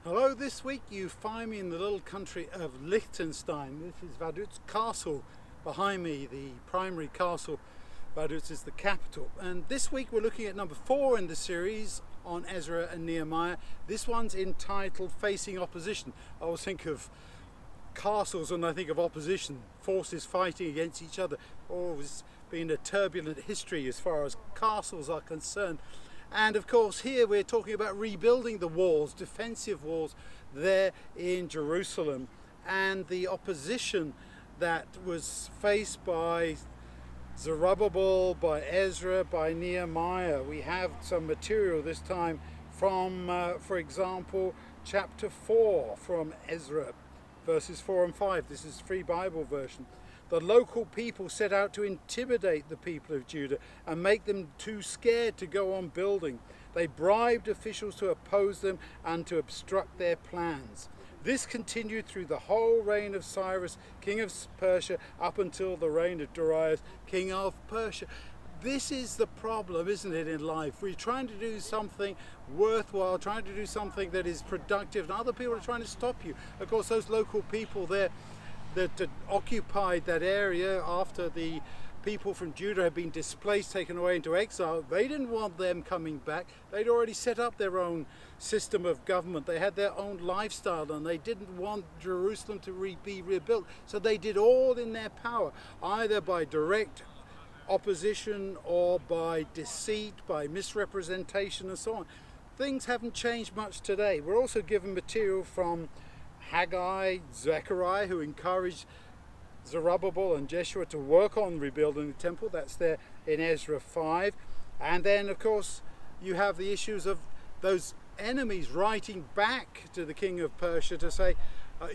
Hello, this week you find me in the little country of Liechtenstein. This is Vaduz Castle behind me, the primary castle. Vaduz is the capital. And this week we're looking at number 4 in the series on Ezra and Nehemiah. This one's entitled Facing Opposition. I always think of castles and I think of opposition, forces fighting against each other. Always been a turbulent history as far as castles are concerned. And of course here we're talking about rebuilding the walls, defensive walls there in Jerusalem, and the opposition that was faced by Zerubbabel, by Ezra, by Nehemiah. We have some material this time from, for example, chapter 4 from Ezra, verses 4 and 5. This is Free Bible version. The local people set out to intimidate the people of Judah and make them too scared to go on building. They bribed officials to oppose them and to obstruct their plans. This continued through the whole reign of Cyrus, king of Persia, up until the reign of Darius, king of Persia. This is the problem, isn't it, in life? We're trying to do something worthwhile, trying to do something that is productive, and other people are trying to stop you. Of course, those local people there that occupied that area after the people from Judah had been displaced, taken away into exile, they didn't want them coming back. They'd already set up their own system of government. They had their own lifestyle and they didn't want Jerusalem to be rebuilt. So they did all in their power, either by direct opposition or by deceit, by misrepresentation and so on. Things haven't changed much today. We're also given material from Haggai, Zechariah, who encouraged Zerubbabel and Jeshua to work on rebuilding the temple. That's there in Ezra 5. And then, of course, you have the issues of those enemies writing back to the king of Persia to say,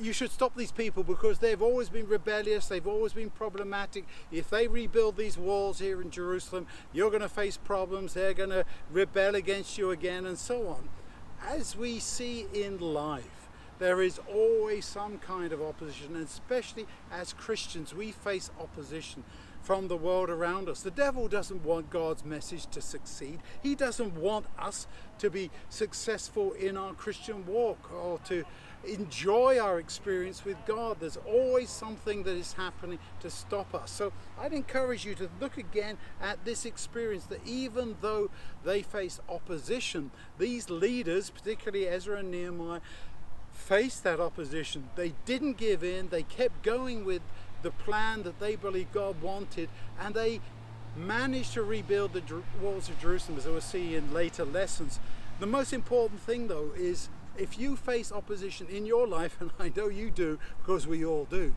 you should stop these people because they've always been rebellious, they've always been problematic. If they rebuild these walls here in Jerusalem, you're going to face problems, they're going to rebel against you again, and so on. As we see in life, there is always some kind of opposition, and especially as Christians, we face opposition from the world around us. The devil doesn't want God's message to succeed. He doesn't want us to be successful in our Christian walk or to enjoy our experience with God. There's always something that is happening to stop us. So I'd encourage you to look again at this experience, that even though they face opposition, these leaders, particularly Ezra and Nehemiah, faced that opposition. They didn't give in. They kept going with the plan that they believed God wanted, and they managed to rebuild the walls of Jerusalem, as we'll see in later lessons. The most important thing, though, is if you face opposition in your life, and I know you do because we all do,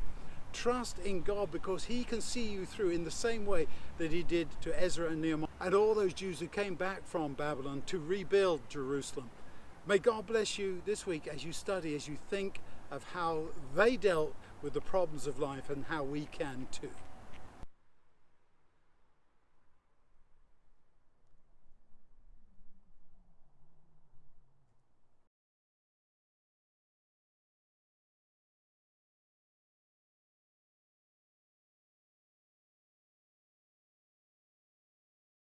trust in God, because He can see you through in the same way that He did to Ezra and Nehemiah and all those Jews who came back from Babylon to rebuild Jerusalem. May God bless you this week as you study, as you think of how they dealt with the problems of life and how we can too.